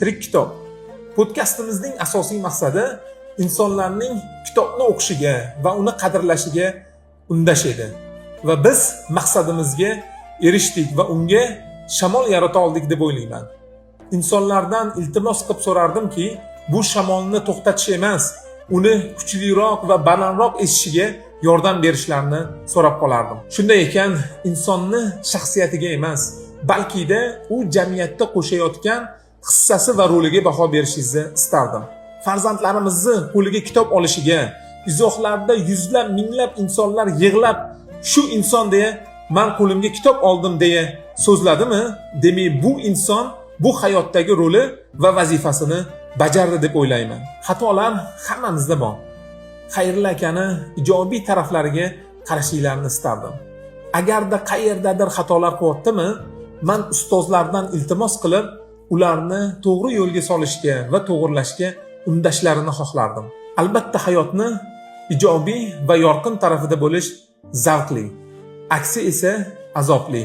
Tirik kitob. Podkastimizning asosiy maqsadi insonlarning kitobni o'qishiga va uni qadrlashiga undash edi. Va biz maqsadimizga erishdik va unga shamol yarata oldik deb o'ylayman. İnsonlardan iltimos qilib so'rardimki, bu shamolni to'xtatish emas, uni kuchliroq va balandroq esishiga yordam berishlarini so'rab qolardim. Shunday ekan, insonni shaxsiyatiga emas, balki-da u jamiyatda qo'shayotgan hissasi va roliga baho berishingizni istardim. Farzandlarimizni qo'liga kitob olishiga, izohlarda yuzlab, minglab insonlar yig'lab, shu inson deya men qo'limga kitob oldim deya so'zladimi? Demak, bu inson bu hayotdagi roli va vazifasini bajardi deb o'ylayman. Xatolar hammamizda bor. Xayrilla akani ijobiy taraflariga qarashinglarni istardim. Agarda qayerdadir xatolar qilyaptimi, men ustozlardan iltimos qilib, ularni to'g'ri yo'lga solishga va to'g'rilashga undashlarini xohlardim. Albatta hayotni ijobiy va yorqin tarafida bo'lish zavqli, aksi esa azobli.